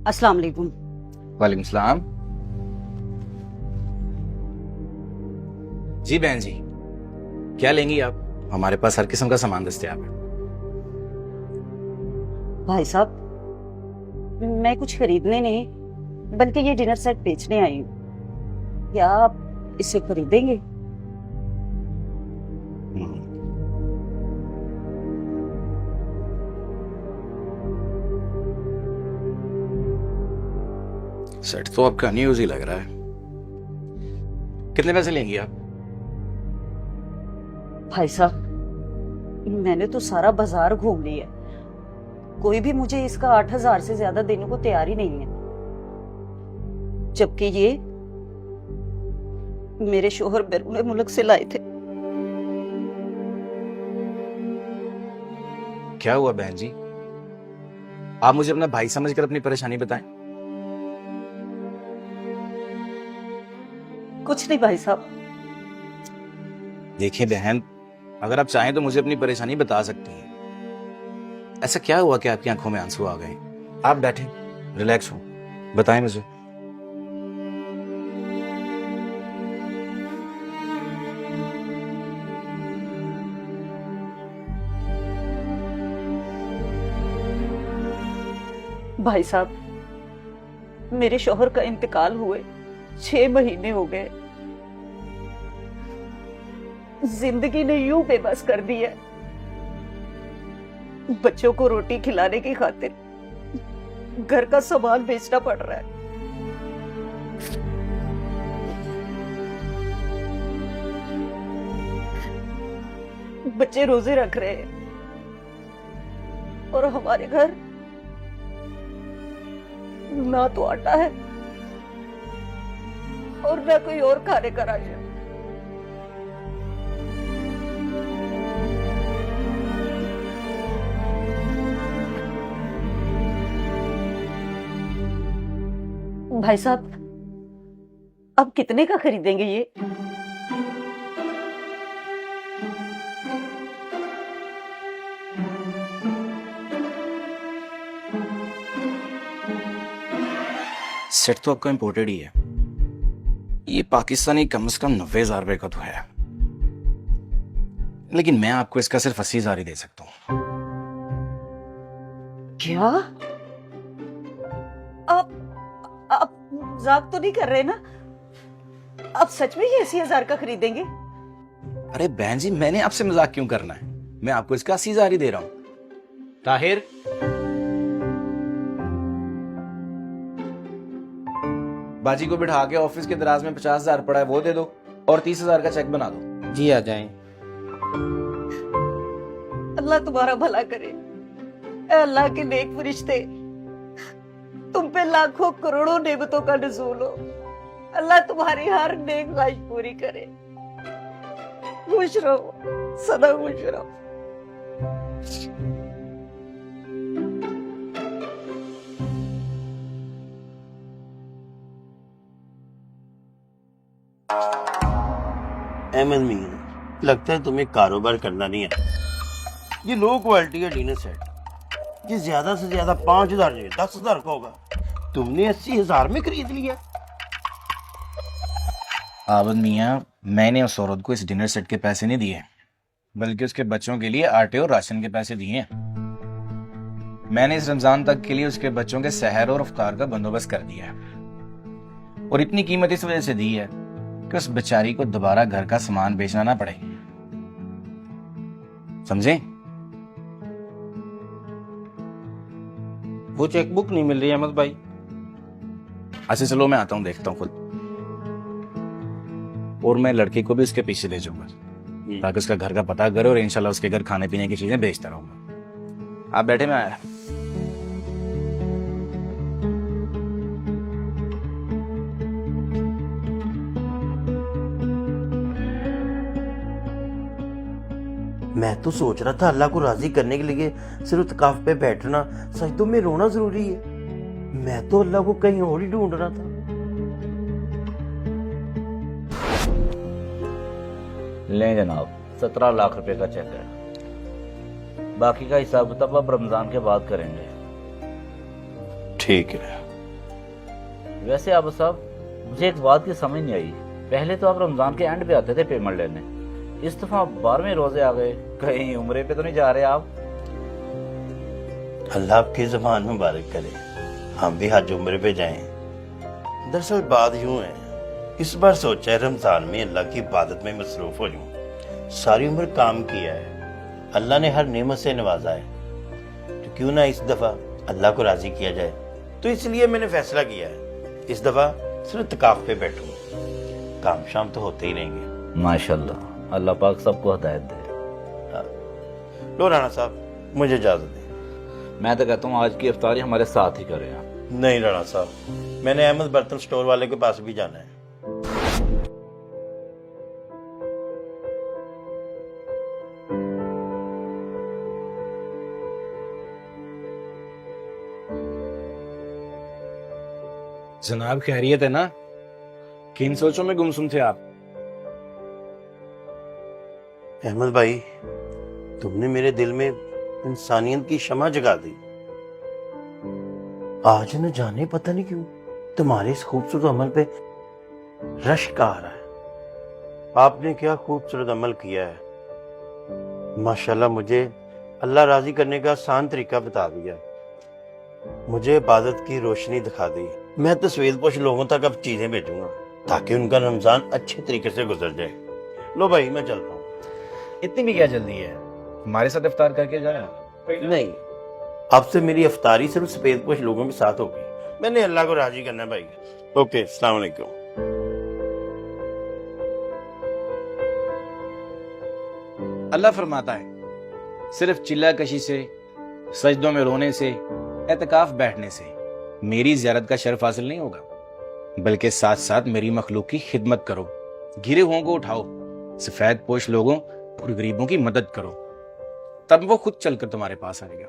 अस्सलाम वालेकुम। वालेकुम सलाम। जी बहन जी, क्या लेंगी आप? हमारे पास हर किस्म का सामान दस्तयाब है। भाई साहब, मैं कुछ खरीदने नहीं बल्कि ये डिनर सेट बेचने आई हूँ। क्या आप इसे खरीदेंगे? हम्म, सेट तो आपका न्यूज ही लग रहा है। कितने पैसे लेंगी आप? भाई साहब, मैंने तो सारा बाजार घूम लिया। कोई भी मुझे इसका 8,000 से ज्यादा देने को तैयार ही नहीं है, जबकि ये मेरे शोहर बैरून मुल्क से लाए थे। क्या हुआ बहन जी? आप मुझे अपना भाई समझकर अपनी परेशानी बताएं। कुछ नहीं भाई साहब। देखिए बहन, अगर आप चाहें तो मुझे अपनी परेशानी बता सकती हैं। ऐसा क्या हुआ कि आपकी आंखों में आंसू आ गए? आप बैठे, रिलैक्स हो, बताएं मुझे। भाई साहब, मेरे शोहर का इंतकाल हुए 6 महीने हो गए। जिंदगी ने यूं बेबस कर दी है। बच्चों को रोटी खिलाने की खातिर घर का सामान बेचना पड़ रहा है। बच्चे रोजे रख रहे हैं और हमारे घर ना तो आटा है और ना कोई और खाने का राशन। भाई साहब, अब कितने का खरीदेंगे ये? सेट तो आपका इंपोर्टेड ही है। ये पाकिस्तानी कम से कम 90,000 रुपए का तो है, लेकिन मैं आपको इसका सिर्फ 80,000 ही दे सकता हूँ। क्या? आप मजाक तो नहीं कर रहे ना? आप सच में ये 80,000 का खरीदेंगे? अरे बहन जी, मैंने आपसे मजाक क्यों करना है? मैं आपको इसका 80,000 ही दे रहा हूँ। ताहिर, बाजी को बिठा के ऑफिस के दराज में 50,000 पड़ा है, वो दे दो और 30,000 का चेक बना दो। जी आ जाएं। अल्लाह तुम्हारा भला करे। ए अल्लाह के नेक फरिश्ते, तुम पे लाखों करोड़ों नेमतों का नज़ूल हो। अल्लाह तुम्हारी हर नेक ख्वाहिश पूरी करे। खुश रहो, सदा खुश रहो। अहमद मीर, लगता है तुम्हें कारोबार करना नहीं है। ये लो क्वालिटी का डिनर सेट ये ज्यादा से ज्यादा 5,000 नहीं 10,000 का होगा, तुमने 80,000 में खरीद लिया। आबद मियाँ, मैंने उस औरत को इस डिनर सेट के पैसे नहीं दिए, बल्कि उसके बच्चों के लिए आटे और राशन के पैसे दिए हैं। मैंने इस रमजान तक के लिए उसके बच्चों के सहर और इफ्तार का बंदोबस्त कर दिया है, और इतनी कीमत इस वजह से दी है कि उस बेचारी को दोबारा घर का सामान बेचना ना पड़े। समझे? वो चेकबुक नहीं मिल रही अहमद भाई। अच्छा चलो, मैं आता हूँ, देखता हूँ खुद, और मैं लड़के को भी उसके पीछे भेजूंगा ताकि उसका घर का पता करे और इंशाल्लाह उसके घर खाने पीने की चीजें बेचता रहूंगा। आप बैठे, मैं आया। मैं तो सोच रहा था अल्लाह को राजी करने के लिए सिर्फ तकाफ पे बैठना सजदों में रोना जरूरी है। मैं तो अल्लाह को कहीं और ही ढूंढ रहा था। लें जनाब, 17 लाख रुपए का चेक है। बाकी का हिसाब किताब अब रमजान के बाद करेंगे। ठीक है। वैसे आप साहब, मुझे एक बात की समझ नहीं आई। पहले तो आप रमजान के एंड पे आते थे पेमेंट लेने, इस दफा 12वें रोजे आ गए। कहीं उम्रे पे तो नहीं जा रहे आप? अल्लाह आपकी ज़बान मुबारक करे, हम भी हज उम्र पे जाएं। दरअसल बात यूं है, इस बार सोचा है रमजान में अल्लाह की इबादत में मसरूफ हो जाऊं। सारी उम्र काम किया है, अल्लाह ने हर नेमत से नवाजा है, तो क्यों ना इस दफा अल्लाह को राजी किया जाए। तो इसलिए मैंने फैसला किया है इस दफा सिर्फ तकाफ पे बैठूं, काम शाम तो होते ही रहेंगे। माशाल्लाह, अल्लाह पाक सबको हिदायत दे। लो राणा साहब, मुझे इजाजत दें। मैं तो कहता हूँ आज की इफ्तारी हमारे साथ ही करें आप। नहीं राणा साहब, मैंने अहमद बर्तन स्टोर वाले के पास भी जाना है। जनाब खैरियत है ना? किन सोचों में गुमसुम थे आप? अहमद भाई, तुमने मेरे दिल में इंसानियत की शमा जगा दी। आज न जाने पता नहीं क्यों तुम्हारे इस खूबसूरत अमल पे रश्क आ रहा है। आपने क्या खूबसूरत अमल किया है माशाल्लाह। मुझे अल्लाह राजी करने का आसान तरीका बता दिया, मुझे इबादत की रोशनी दिखा दी। मैं तो सफेदपोश लोगों तक अब चीजें भेजूंगा ताकि उनका रमजान अच्छे तरीके से गुजर जाए। लो भाई, मैं चल रहा हूँ। इतनी भी क्या जल्दी है? हमारे साथ इफ्तार करके जाए। नहीं, अब से मेरी इफ्तारी सिर्फ सफेदपोश लोगों के साथ होगी। मैंने अल्लाह को राजी करना है भाई। ओके, अस्सलाम वालेकुम। अल्लाह फरमाता है, सिर्फ चिल्ला कशी से, सजदों में रोने से, एतकाफ बैठने से मेरी ज़ियारत का शर्फ हासिल नहीं होगा, बल्कि साथ साथ मेरी मखलूक की खिदमत करो, घिरे हुओं को उठाओ, सफेद पोश लोगों और गरीबों की मदद करो, तब वो खुद चलकर तुम्हारे पास आएगा।